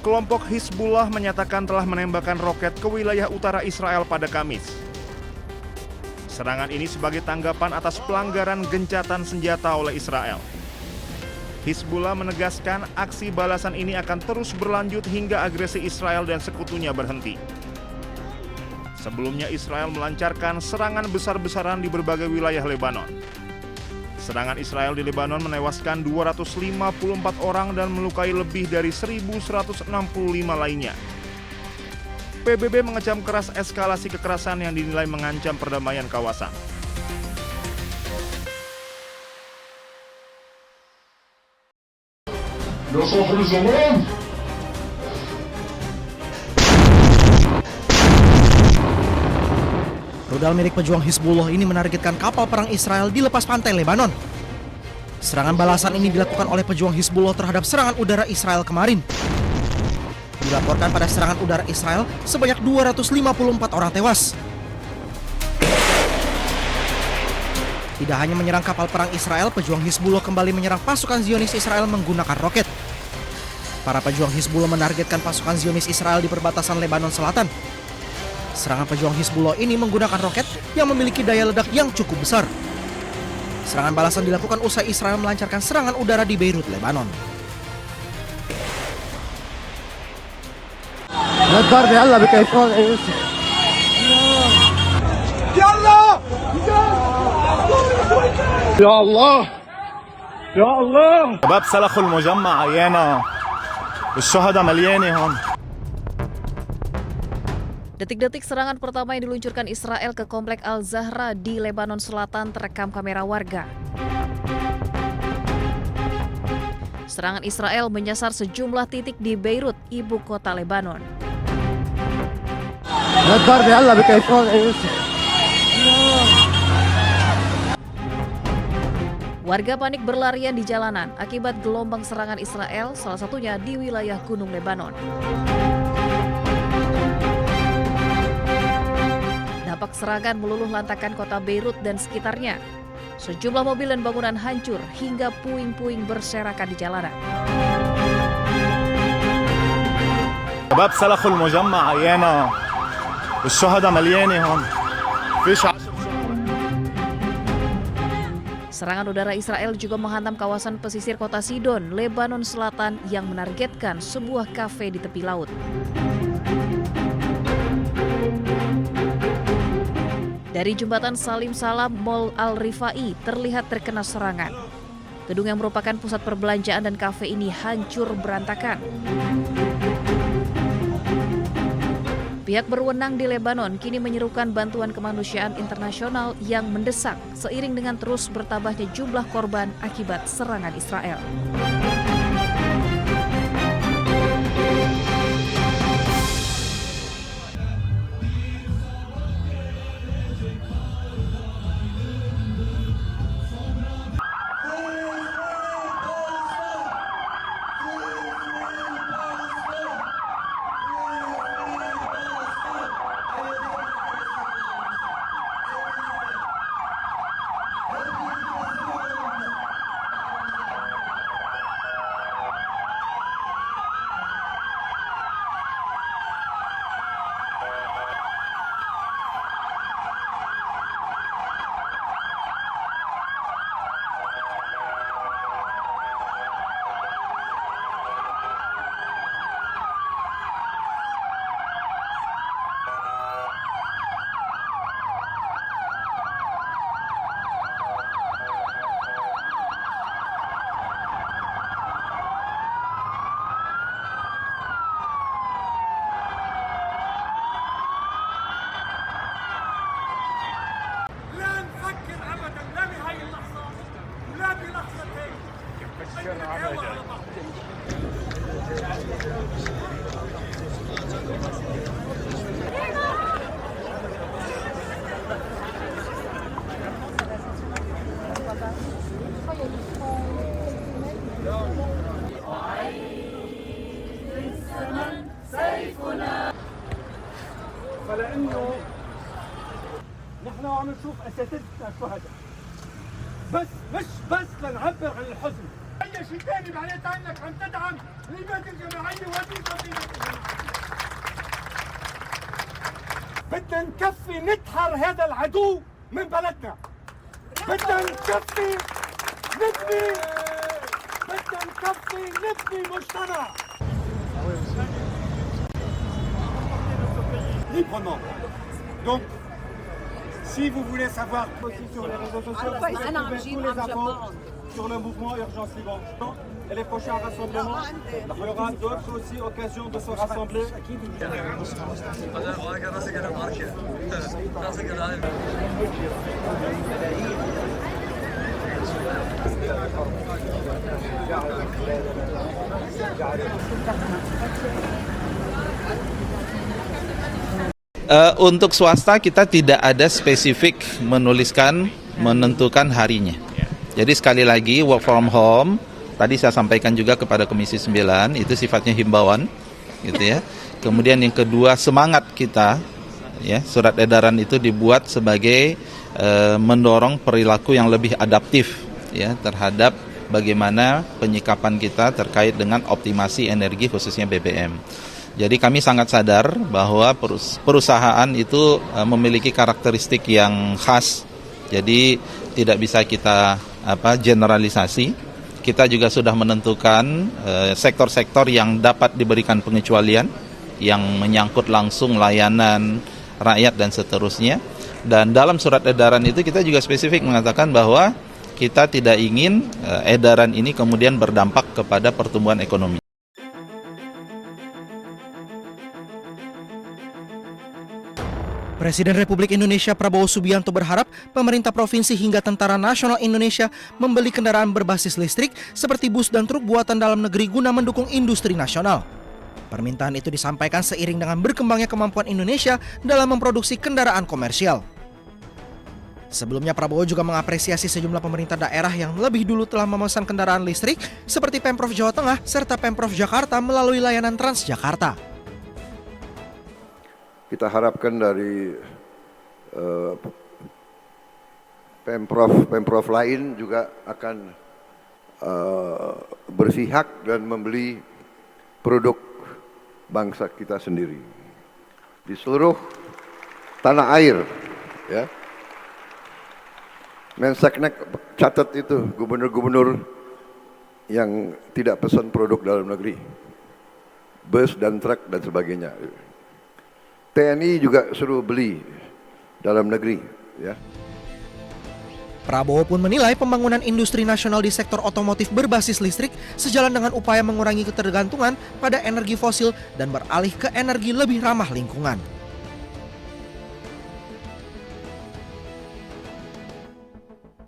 Kelompok Hizbullah menyatakan telah menembakkan roket ke wilayah utara Israel pada Kamis. Serangan ini sebagai tanggapan atas pelanggaran gencatan senjata oleh Israel. Hizbullah menegaskan aksi balasan ini akan terus berlanjut hingga agresi Israel dan sekutunya berhenti. Sebelumnya Israel melancarkan serangan besar-besaran di berbagai wilayah Lebanon. Serangan Israel di Lebanon menewaskan 254 orang dan melukai lebih dari 1.165 lainnya. PBB mengecam keras eskalasi kekerasan yang dinilai mengancam perdamaian kawasan. Rudal milik pejuang Hizbullah ini menargetkan kapal perang Israel di lepas pantai Lebanon. Serangan balasan ini dilakukan oleh pejuang Hizbullah terhadap serangan udara Israel kemarin. Dilaporkan pada serangan udara Israel sebanyak 254 orang tewas. Tidak hanya menyerang kapal perang Israel, pejuang Hizbullah kembali menyerang pasukan Zionis Israel menggunakan roket. Para pejuang Hizbullah menargetkan pasukan Zionis Israel di perbatasan Lebanon Selatan. Serangan pejuang Hizbullah ini menggunakan roket yang memiliki daya ledak yang cukup besar. Serangan balasan dilakukan usai Israel melancarkan serangan udara di Beirut, Lebanon. يا الله يا الله شباب سلخوا المجمع عيانا الشهداء مليانه هون. Detik-detik serangan pertama yang diluncurkan Israel ke Komplek Al-Zahra di Lebanon Selatan terekam kamera warga. Serangan Israel menyasar sejumlah titik di Beirut, ibu kota Lebanon. Warga panik berlarian di jalanan akibat gelombang serangan Israel, salah satunya di wilayah Gunung Lebanon. Dampak serangan meluluh lantakan kota Beirut dan sekitarnya. Sejumlah mobil dan bangunan hancur hingga puing-puing berserakan di jalanan. شباب سلخوا المجمع عيانا الشهداء مليانه هون. Serangan udara Israel juga menghantam kawasan pesisir kota Sidon, Lebanon Selatan yang menargetkan sebuah kafe di tepi laut. Dari jembatan Salim Salam, Mall Al-Rifai terlihat terkena serangan. Gedung yang merupakan pusat perbelanjaan dan kafe ini hancur berantakan. Pihak berwenang di Lebanon kini menyerukan bantuan kemanusiaan internasional yang mendesak seiring dengan terus bertambahnya jumlah korban akibat serangan Israel. فلانه نحن عم نشوف اساتذتنا الشهداء بس مش بس لنعبر عن الحزن اي شيء ثاني معناتها انك عم تدعم الهبات الجماعيه والانتخابات. بدنا نكفي نتحر هذا العدو من بلدنا. بدنا نكفي نبني مجتمع. Librement. Donc, si vous voulez savoir aussi sur les réseaux sociaux, la semaine, vous tous les infos sur le mouvement Urgence Liban. Et les prochains rassemblements, il y aura d'autres aussi occasions de se rassembler. Untuk swasta kita tidak ada spesifik menentukan harinya. Jadi sekali lagi work from home, tadi saya sampaikan juga kepada Komisi 9, itu sifatnya himbauan gitu ya. Kemudian yang kedua, semangat kita ya, surat edaran itu dibuat sebagai mendorong perilaku yang lebih adaptif ya terhadap bagaimana penyikapan kita terkait dengan optimasi energi khususnya BBM. Jadi kami sangat sadar bahwa perusahaan itu memiliki karakteristik yang khas. Jadi tidak bisa kita generalisasi. Kita juga sudah menentukan sektor-sektor yang dapat diberikan pengecualian yang menyangkut langsung layanan rakyat dan seterusnya. Dan dalam surat edaran itu kita juga spesifik mengatakan bahwa kita tidak ingin edaran ini kemudian berdampak kepada pertumbuhan ekonomi. Presiden Republik Indonesia Prabowo Subianto berharap pemerintah provinsi hingga Tentara Nasional Indonesia membeli kendaraan berbasis listrik seperti bus dan truk buatan dalam negeri guna mendukung industri nasional. Permintaan itu disampaikan seiring dengan berkembangnya kemampuan Indonesia dalam memproduksi kendaraan komersial. Sebelumnya Prabowo juga mengapresiasi sejumlah pemerintah daerah yang lebih dulu telah memesan kendaraan listrik seperti Pemprov Jawa Tengah serta Pemprov Jakarta melalui layanan Transjakarta. Kita harapkan dari Pemprov lain juga akan berpihak dan membeli produk bangsa kita sendiri di seluruh tanah air. Ya. Menseknek catat itu gubernur-gubernur yang tidak pesan produk dalam negeri, bus dan truk dan sebagainya. TNI juga suruh beli dalam negeri, ya. Prabowo pun menilai pembangunan industri nasional di sektor otomotif berbasis listrik sejalan dengan upaya mengurangi ketergantungan pada energi fosil dan beralih ke energi lebih ramah lingkungan.